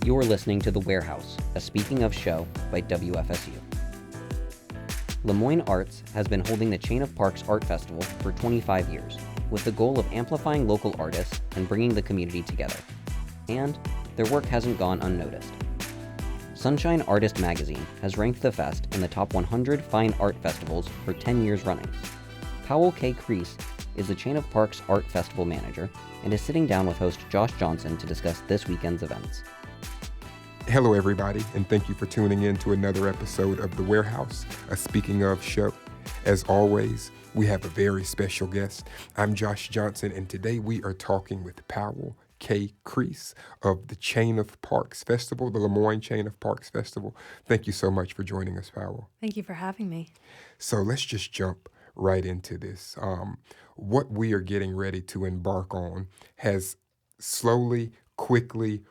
You're listening to The Warehouse, a Speaking of show by WFSU. LeMoyne Arts has been holding the Chain of Parks Art Festival for 25 years, with the goal of amplifying local artists and bringing the community together. And their work hasn't gone unnoticed. Sunshine Artist magazine has ranked the fest in the top 100 fine art festivals for 10 years running. Powell Kries is the Chain of Parks Art Festival manager and is sitting down with host Josh Johnson to discuss this weekend's events. Hello, everybody, and thank you for tuning in to another episode of The Warehouse, a Speaking of show. As always, we have a very special guest. I'm Josh Johnson, and today we are talking with Powell Kries of the Chain of Parks Festival, the LeMoyne Chain of Parks Festival. Thank you so much for joining us, Powell. Thank you for having me. So let's just jump right into this. What we are getting ready to embark on has slowly, quickly,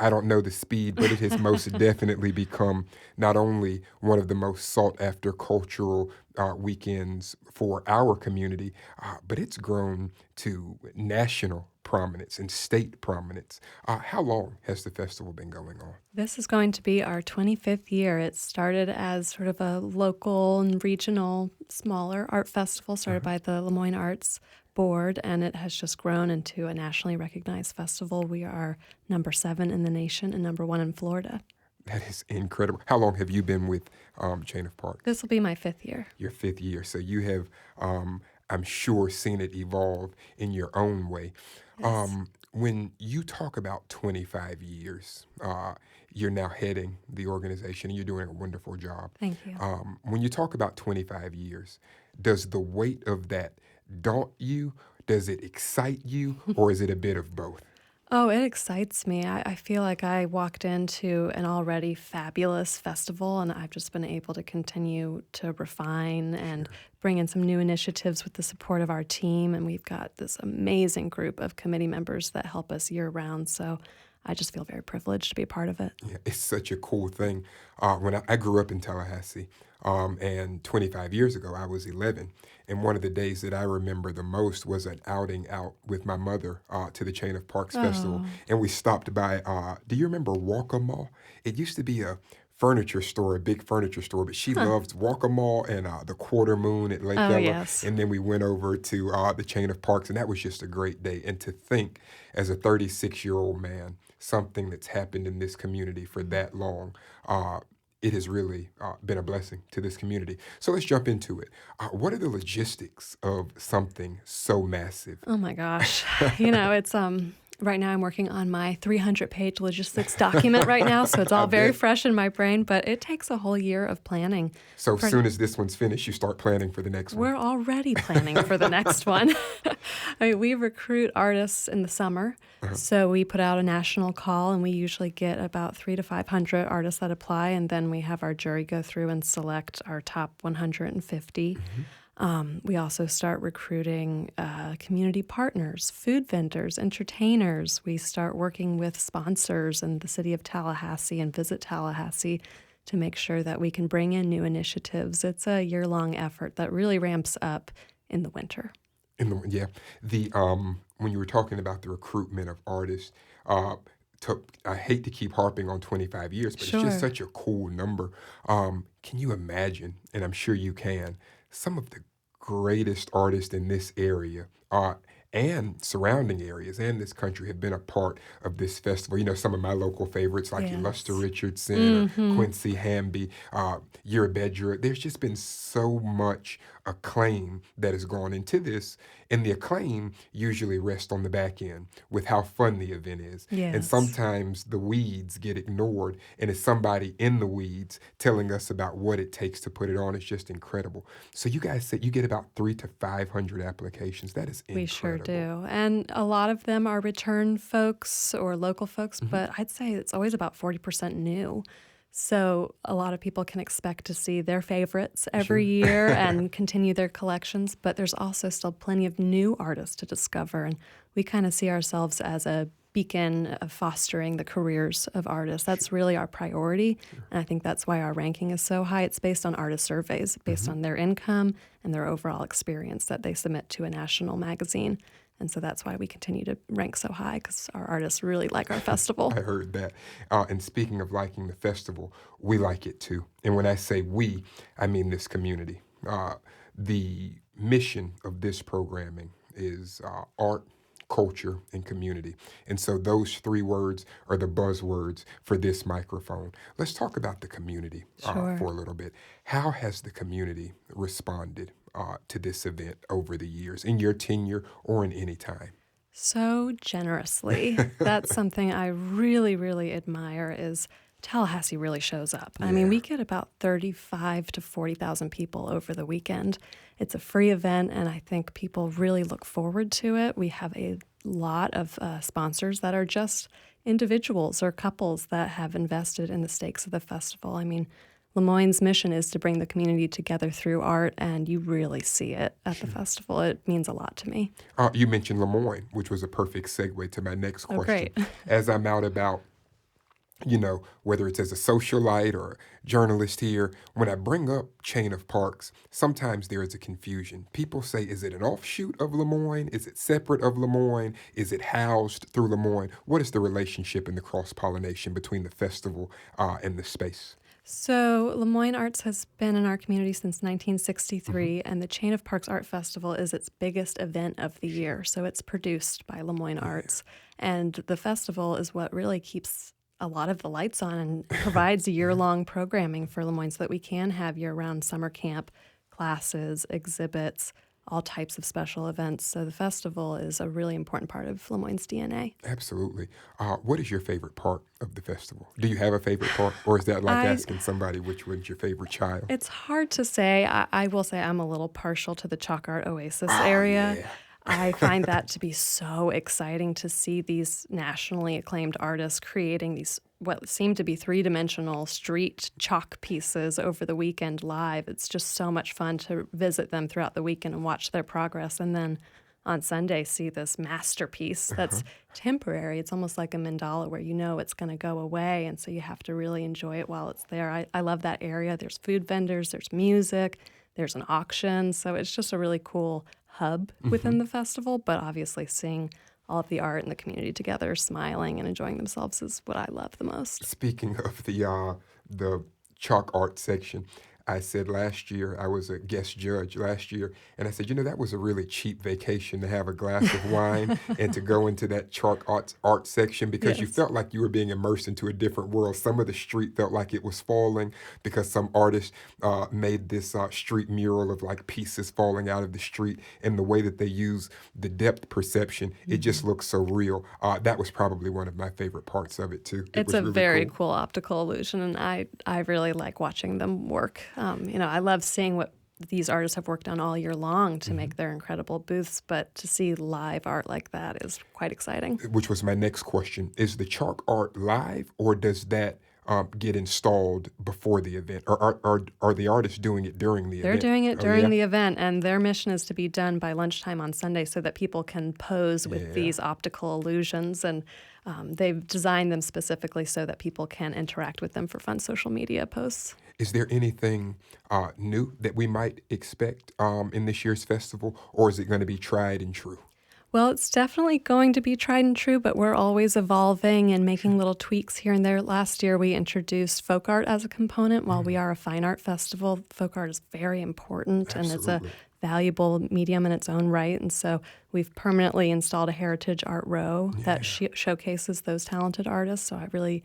I don't know the speed, but it has most definitely become not only one of the most sought after cultural weekends for our community, but it's grown to national prominence and state prominence. How long has the festival been going on? This is going to be our 25th year. It started as sort of a local and regional, smaller art festival started by the LeMoyne Arts board, and it has just grown into a nationally recognized festival. We are number 7 in the nation and number 1 in Florida. That is incredible. How long have you been with Chain of Parks? This will be my 5th year. Your 5th year. So you have, I'm sure, seen it evolve in your own way. Yes. When you talk about 25 years, you're now heading the organization and you're doing a wonderful job. Thank you. When you talk about 25 years, does the weight of that daunt you? Does it excite you? Or is it a bit of both? Oh, it excites me. I feel like I walked into an already fabulous festival, and I've just been able to continue to refine and bring in some new initiatives with the support of our team. And we've got this amazing group of committee members that help us year round. So I just feel very privileged to be a part of it. Yeah, it's such a cool thing. When I grew up in Tallahassee, and 25 years ago, I was 11. And one of the days that I remember the most was an outing out with my mother to the Chain of Parks Festival. And we stopped by, do you remember Walk-A-Mall? It used to be a furniture store, a big furniture store, but she loves Walk-A-Mall and the Quarter Moon at Lake Ella. Yes. And then we went over to the Chain of Parks, and that was just a great day. And to think, as a 36-year-old man, something that's happened in this community for that long, it has really been a blessing to this community. So let's jump into it. What are the logistics of something so massive? Oh my gosh. It's right now I'm working on my 300-page logistics document right now, so it's all very fresh in my brain, but it takes a whole year of planning. So as soon as this one's finished, you start planning for the next one. We're already planning for the next one. We recruit artists in the summer, so we put out a national call, and we usually get about 300 to 500 artists that apply, and then we have our jury go through and select our top 150. We also start recruiting community partners, food vendors, entertainers. We start working with sponsors in the city of Tallahassee and Visit Tallahassee to make sure that we can bring in new initiatives. It's a year-long effort that really ramps up in the winter. When you were talking about the recruitment of artists, I hate to keep harping on 25 years, but Sure. It's just such a cool number. Can you imagine, and I'm sure you can, some of the greatest artists in this area and surrounding areas and this country have been a part of this festival. You know, some of my local favorites like Yes. Luster Richardson or Quincy Hamby, Yerabedra. There's just been so much acclaim that has gone into this, and the acclaim usually rests on the back end with how fun the event is. Yes. And sometimes the weeds get ignored, and it's somebody in the weeds telling us about what it takes to put it on. It's just incredible. So you guys said you get about 300 to 500 applications. That is incredible. We sure do. And a lot of them are return folks or local folks, but I'd say it's always about 40% new. So a lot of people can expect to see their favorites every year and continue their collections, but there's also still plenty of new artists to discover. And we kind of see ourselves as a beacon of fostering the careers of artists. That's really our priority, and I think that's why our ranking is so high. It's based on artist surveys, based on their income and their overall experience that they submit to a national magazine. And so that's why we continue to rank so high, because our artists really like our festival. I heard that. And speaking of liking the festival, we like it too. And when I say we, I mean this community. The mission of this programming is art, culture, and community. And so those three words are the buzzwords for this microphone. Let's talk about the community Sure. for a little bit. How has the community responded to this event over the years, in your tenure or in any time? So generously. That's something I really, really admire is Tallahassee really shows up. I mean, we get about 35 to 40,000 people over the weekend. It's a free event, and I think people really look forward to it. We have a lot of sponsors that are just individuals or couples that have invested in the stakes of the festival. I mean, LeMoyne's mission is to bring the community together through art, and you really see it at the festival. It means a lot to me. You mentioned LeMoyne, which was a perfect segue to my next question. Great. As I'm out about, whether it's as a socialite or a journalist here, when I bring up Chain of Parks, sometimes there is a confusion. People say, is it an offshoot of LeMoyne? Is it separate of LeMoyne? Is it housed through LeMoyne? What is the relationship and the cross-pollination between the festival and the space? So LeMoyne Arts has been in our community since 1963, and the Chain of Parks Art Festival is its biggest event of the year. So it's produced by LeMoyne Arts, and the festival is what really keeps a lot of the lights on and provides year-long programming for LeMoyne so that we can have year-round summer camp, classes, exhibits, all types of special events. So the festival is a really important part of LeMoyne's DNA. Absolutely. What is your favorite part of the festival? Do you have a favorite part, or is that like asking somebody which one's your favorite child? It's hard to say. I will say I'm a little partial to the Chalk Art Oasis area. Yeah. I find that to be so exciting to see these nationally acclaimed artists creating these what seem to be three-dimensional street chalk pieces over the weekend live. It's just so much fun to visit them throughout the weekend and watch their progress. And then on Sunday, see this masterpiece that's temporary. It's almost like a mandala where you know it's going to go away, and so you have to really enjoy it while it's there. I love that area. There's food vendors, there's music, there's an auction. So it's just a really cool hub within the festival, but obviously seeing all of the art and the community together, smiling and enjoying themselves is what I love the most. Speaking of the chalk art section, I said last year, I was a guest judge last year, and I said, that was a really cheap vacation to have a glass of wine and to go into that chalk art section because you felt like you were being immersed into a different world. Some of the street felt like it was falling because some artist made this street mural of like pieces falling out of the street, and the way that they use the depth perception, it just looks so real. That was probably one of my favorite parts of it too. It's a really very cool optical illusion, and I really like watching them work. I love seeing what these artists have worked on all year long to make their incredible booths, but to see live art like that is quite exciting. Which was my next question. Is the chalk art live, or does that get installed before the event? Or are the artists doing it during the event? They're doing it during the event, and their mission is to be done by lunchtime on Sunday so that people can pose with these optical illusions, and they've designed them specifically so that people can interact with them for fun social media posts. Is there anything new that we might expect in this year's festival, or is it going to be tried and true? Well, it's definitely going to be tried and true, but we're always evolving and making little tweaks here and there. Last year, we introduced folk art as a component. While we are a fine art festival, folk art is very important, and it's a valuable medium in its own right. And so we've permanently installed a heritage art row that showcases those talented artists. So I really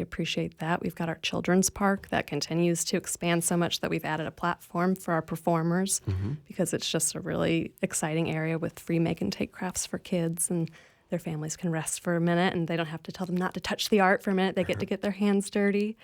appreciate that. We've got our children's park that continues to expand so much that we've added a platform for our performers because it's just a really exciting area with free make and take crafts for kids, and their families can rest for a minute and they don't have to tell them not to touch the art for a minute. They get to get their hands dirty.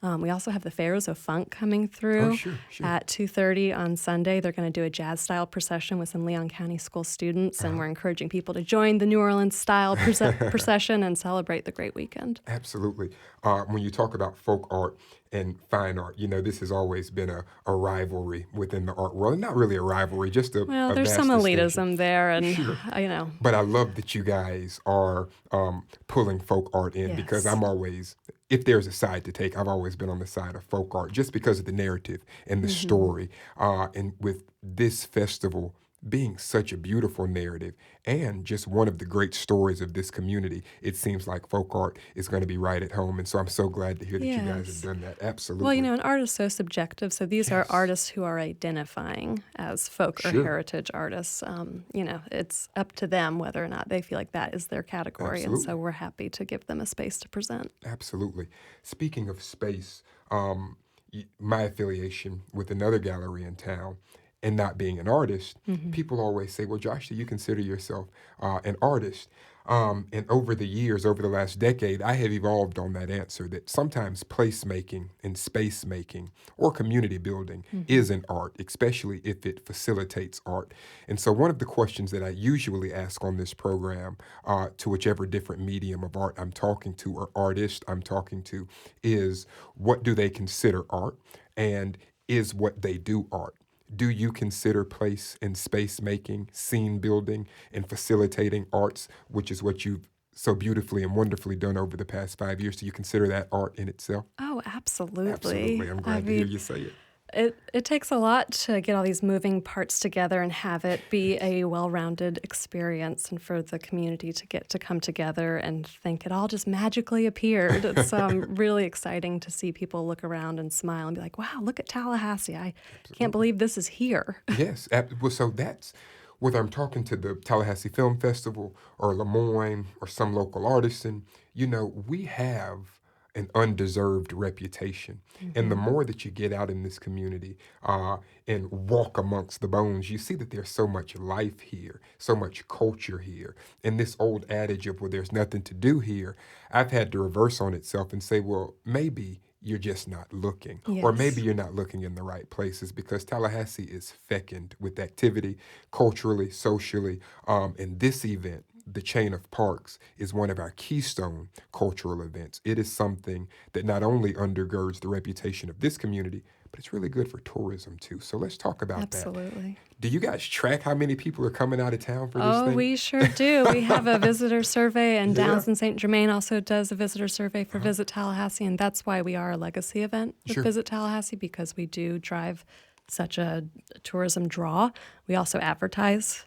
We also have the Pharaohs of Funk coming through at 2:30 on Sunday. They're going to do a jazz-style procession with some Leon County school students, and we're encouraging people to join the New Orleans-style procession and celebrate the great weekend. Absolutely. When you talk about folk art and fine art, this has always been a rivalry within the art world. Not really a rivalry, just a there's vast some distinction. elitism there, and But I love that you guys are pulling folk art in because I'm always, if there's a side to take, I've always been on the side of folk art just because of the narrative and the story. And with this festival being such a beautiful narrative and just one of the great stories of this community. It seems like folk art is going to be right at home. And so I'm so glad to hear that you guys have Yes. done that. Well, Absolutely. an art is so subjective. So these are Yes. artists who are identifying as folk or Sure. heritage artists. It's up to them whether or not they feel like that is their category. And so Absolutely. we're happy to give them a space to present. Absolutely. Speaking of space, my affiliation with another gallery in town and not being an artist, people always say, well, Josh, do you consider yourself an artist? And over the years, over the last decade, I have evolved on that answer that sometimes placemaking and space making or community building is an art, especially if it facilitates art. And so, one of the questions that I usually ask on this program to whichever different medium of art I'm talking to or artist I'm talking to is what do they consider art? And is what they do art? Do you consider place and space making, scene building, and facilitating arts, which is what you've so beautifully and wonderfully done over the past 5 years? Do you consider that art in itself? Oh, Absolutely. absolutely. I'm I glad to hear mean, you say it. it takes a lot to get all these moving parts together and have it be Yes. a well-rounded experience and for the community to get to come together and think it all just magically appeared. It's really exciting to see people look around and smile and be like, wow, look at Tallahassee. I can't Absolutely. believe this is here. Yes. Well, so that's whether I'm talking to the Tallahassee Film Festival or LeMoyne or some local artisan, we have an undeserved reputation. And the Hmm. more that you get out in this community and walk amongst the bones, you see that there's so much life here, so much culture here. And this old adage of, well, there's nothing to do here, I've had to reverse on itself and say, well, maybe you're just not looking, or maybe Yes. you're not looking in the right places because Tallahassee is fecund with activity, culturally, socially. And this event, the Chain of Parks, is one of our keystone cultural events. It is something that not only undergirds the reputation of this community, but it's really good for tourism too. So let's talk about that. Absolutely. Do you guys track how many people are coming out of town for this Oh, thing? we sure do. We have a visitor survey, and Yeah. Downs and St. Germain also does a visitor survey for Visit Tallahassee, and that's why we are a legacy event with Sure. Visit Tallahassee, because we do drive such a tourism draw. We also advertise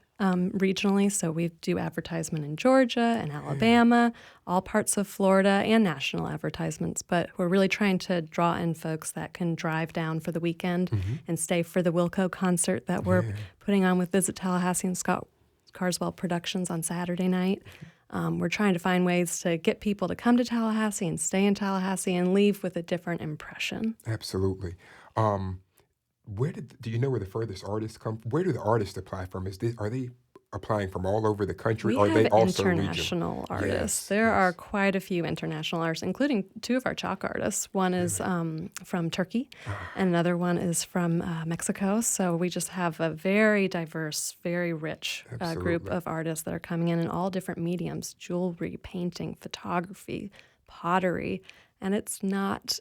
regionally, so we do advertisement in Georgia and Alabama, all parts of Florida, and national advertisements. But we're really trying to draw in folks that can drive down for the weekend and stay for the Wilco concert that we're Yeah. putting on with Visit Tallahassee and Scott Carswell Productions on Saturday night. We're trying to find ways to get people to come to Tallahassee and stay in Tallahassee and leave with a different impression. Absolutely. Um, do you know where the furthest artists come from? Where do the artists apply from? Are they applying from all over the country? We Or are have they also regional? international artists. Yes, There are yes. quite a few international artists, including two of our chalk artists. One is from Turkey, and another one is from Mexico. So we just have a very diverse, very rich group Absolutely. of artists that are coming in all different mediums: jewelry, painting, photography, pottery, and it's not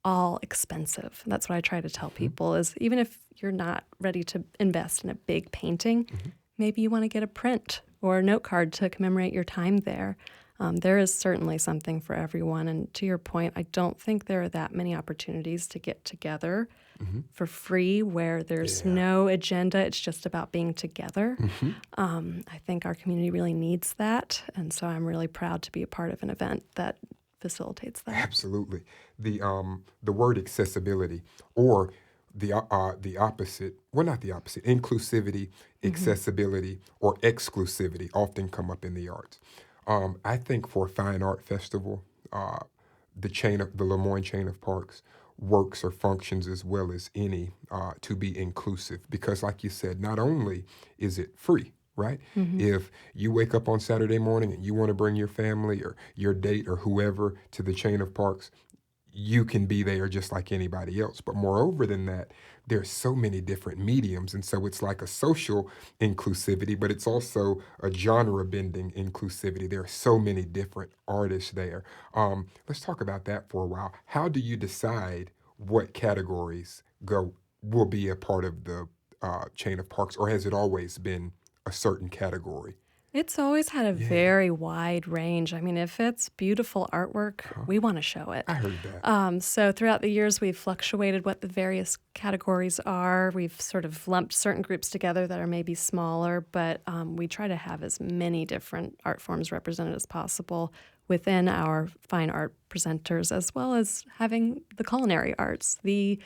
all expensive. That's what I try to tell people is even if you're not ready to invest in a big painting, maybe you want to get a print or a note card to commemorate your time there. There is certainly something for everyone. And to your point, I don't think there are that many opportunities to get together for free where there's Yeah. no agenda. It's just about being together. I think our community really needs that. And so I'm really proud to be a part of an event that facilitates that. Absolutely. The word accessibility or the opposite, well, not the opposite, inclusivity, accessibility, or exclusivity often come up in the arts. I think for a fine art festival, the LeMoyne chain of parks works or functions as well as any to be inclusive because, like you said, not only is it free, right? If you wake up on Saturday morning and you want to bring your family or your date or whoever to the chain of parks, you can be there just like anybody else. But moreover than that, there's so many different mediums. And so it's like a social inclusivity, but it's also a genre bending inclusivity. There are so many different artists there. Let's talk about that for a while. How do you decide what categories will be a part of the chain of parks, or has it always been a certain category? It's always had a Yeah, very wide range. I mean, if it's beautiful artwork, we want to show it. I heard that. So throughout the years, we've fluctuated what the various categories are. We've sort of lumped certain groups together that are maybe smaller, but we try to have as many different art forms represented as possible within our fine art presenters, as well as having the culinary arts, the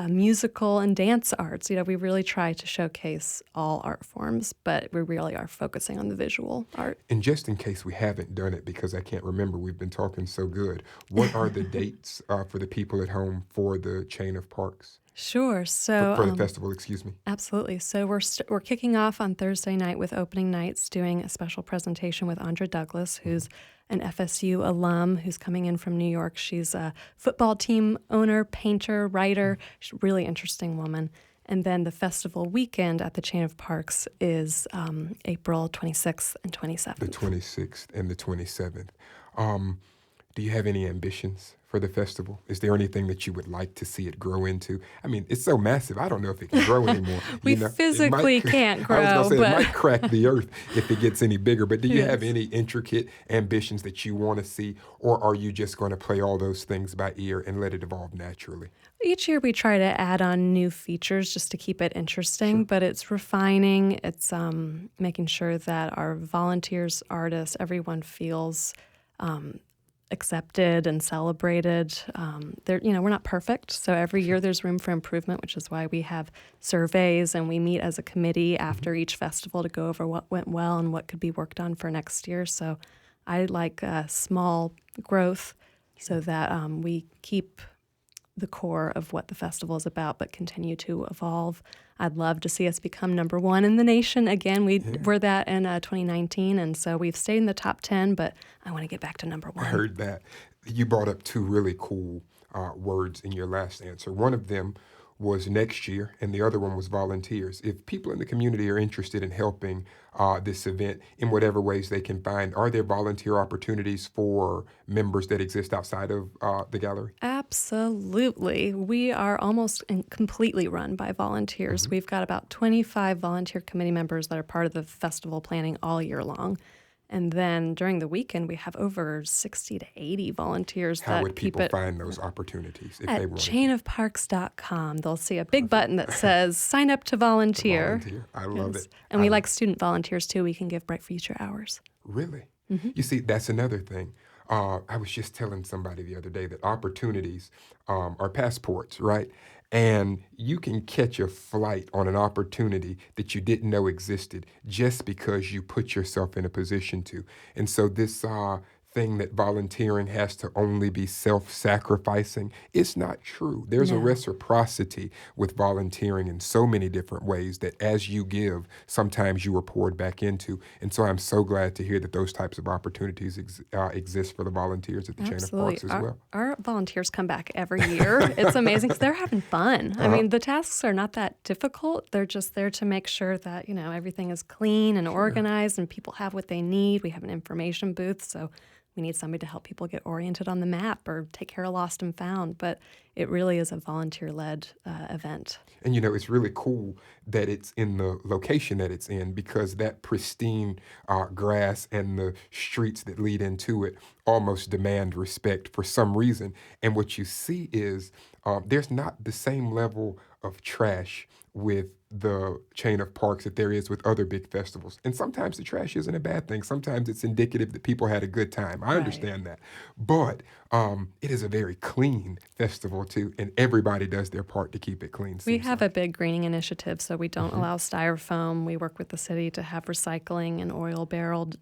musical and dance arts. We really try to showcase all art forms, but we really are focusing on the visual art. And just in case we haven't done it, because I can't remember, we've been talking so good, what are the dates for the people at home for the chain of parks? Sure. So For the festival, excuse me. absolutely. So we're kicking off on Thursday night with opening nights, doing a special presentation with Andra Douglas, who's an FSU alum who's coming in from New York. She's a football team owner, painter, writer. She's a really interesting woman. And then the festival weekend at the Chain of Parks is April 26th and 27th. The 26th and the 27th. Do you have any ambitions for the festival? Is there anything that you would like to see it grow into? I mean, it's so massive. I don't know if it can grow anymore. We physically can't grow. I was going to say, but it might crack the earth if it gets any bigger. But do you Yes. have any intricate ambitions that you want to see? Or are you just going to play all those things by ear and let it evolve naturally? Each year we try to add on new features just to keep it interesting, but it's refining. It's making sure that our volunteers, artists, everyone feels accepted and celebrated. We're not perfect, so every year there's room for improvement, which is why we have surveys and we meet as a committee after each festival to go over what went well and what could be worked on for next year. So I like small growth so that we keep the core of what the festival is about, but continue to evolve. I'd love to see us become number one in the nation. Again, we were that in 2019, and so we've stayed in the top 10, but I want to get back to number one. I heard that. You brought up two really cool words in your last answer. One of them was next year, and the other one was volunteers. If people in the community are interested in helping this event in whatever ways they can find, are there volunteer opportunities for members that exist outside of the gallery? Absolutely. We are almost completely run by volunteers. We've got about 25 volunteer committee members that are part of the festival planning all year long. And then during the weekend, we have over 60 to 80 volunteers How that would keep people it find those opportunities if they at wanted chainofparks.com. They'll see a big button that says sign up to to volunteer. volunteer? I love Yes. it. And we like student volunteers too. We can give Bright Future hours. Really? You see, that's another thing. I was just telling somebody the other day that opportunities are passports, right? And you can catch a flight on an opportunity that you didn't know existed just because you put yourself in a position to. And so this thing that volunteering has to only be self-sacrificing, it's not true. There's a No. reciprocity with volunteering in so many different ways that as you give, sometimes you are poured back into. And so I'm so glad to hear that those types of opportunities exist for the volunteers at the Chain of Parks as well. Our volunteers come back every year. It's amazing because they're having fun. I mean, the tasks are not that difficult. They're just there to make sure that, everything is clean and organized and people have what they need. We have an information booth, so we need somebody to help people get oriented on the map or take care of lost and found. But it really is a volunteer-led event. And it's really cool that it's in the location that it's in because that pristine grass and the streets that lead into it almost demand respect for some reason. And what you see is there's not the same level of trash with the Chain of Parks that there is with other big festivals. And sometimes the trash isn't a bad thing. Sometimes it's indicative that people had a good time. I understand that. But it is a very clean festival too, and everybody does their part to keep it clean. We have a big greening initiative, so we don't allow styrofoam. We work with the city to have recycling and oil barreled.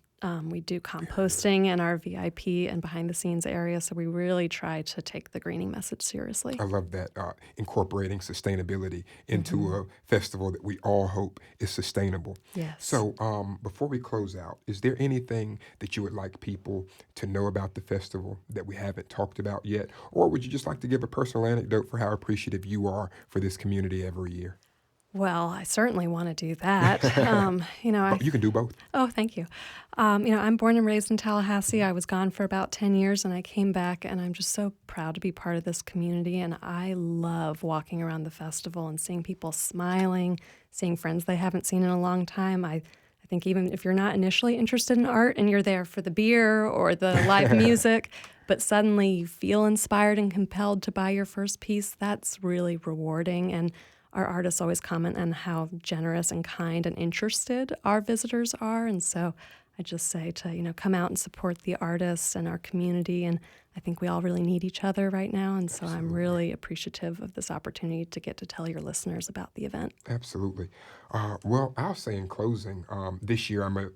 We do composting in our VIP and behind the scenes area, so we really try to take the greening message seriously. I love that, incorporating sustainability into a festival that we all hope is sustainable. Yes. So before we close out, is there anything that you would like people to know about the festival that we haven't talked about yet? Or would you just like to give a personal anecdote for how appreciative you are for this community every year? Well, I certainly want to do that. You can do both. Oh, thank you. I'm born and raised in Tallahassee. I was gone for about 10 years and I came back and I'm just so proud to be part of this community. And I love walking around the festival and seeing people smiling, seeing friends they haven't seen in a long time. I I think even if you're not initially interested in art and you're there for the beer or the live music, but suddenly you feel inspired and compelled to buy your first piece, that's really rewarding. And our artists always comment on how generous and kind and interested our visitors are. And so I just say to, come out and support the artists and our community. And I think we all really need each other right now. And so I'm really appreciative of this opportunity to get to tell your listeners about the event. Absolutely. Well, I'll say in closing, this year I'm a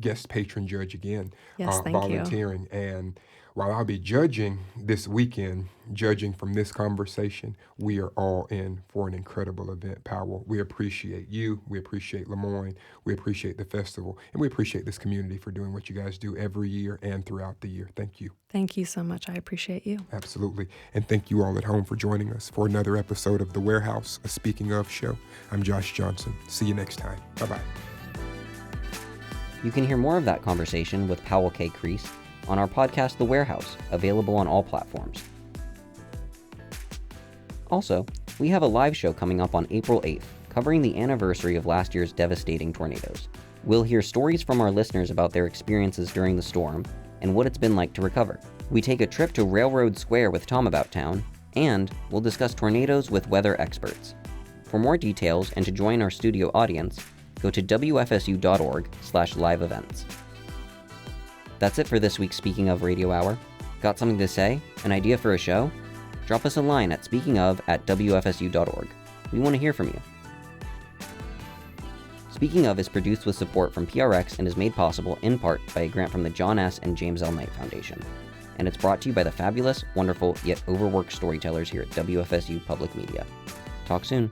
guest patron judge again, Yes, thank you. volunteering. And while I'll be judging this weekend, judging from this conversation, we are all in for an incredible event, Powell. We appreciate you. We appreciate LeMoyne. We appreciate the festival. And we appreciate this community for doing what you guys do every year and throughout the year. Thank you. Thank you so much. I appreciate you. Absolutely. And thank you all at home for joining us for another episode of The Warehouse, a Speaking Of show. I'm Josh Johnson. See you next time. Bye-bye. You can hear more of that conversation with Powell Kries on our podcast, The Warehouse, available on all platforms. Also, we have a live show coming up on April 8th, covering the anniversary of last year's devastating tornadoes. We'll hear stories from our listeners about their experiences during the storm and what it's been like to recover. We take a trip to Railroad Square with Tom About Town, and we'll discuss tornadoes with weather experts. For more details and to join our studio audience, go to wfsu.org/live events. That's it for this week's Speaking Of Radio Hour. Got something to say? An idea for a show? Drop us a line at speakingof@wfsu.org. We want to hear from you. Speaking Of is produced with support from PRX and is made possible in part by a grant from the John S. and James L. Knight Foundation. And it's brought to you by the fabulous, wonderful, yet overworked storytellers here at WFSU Public Media. Talk soon.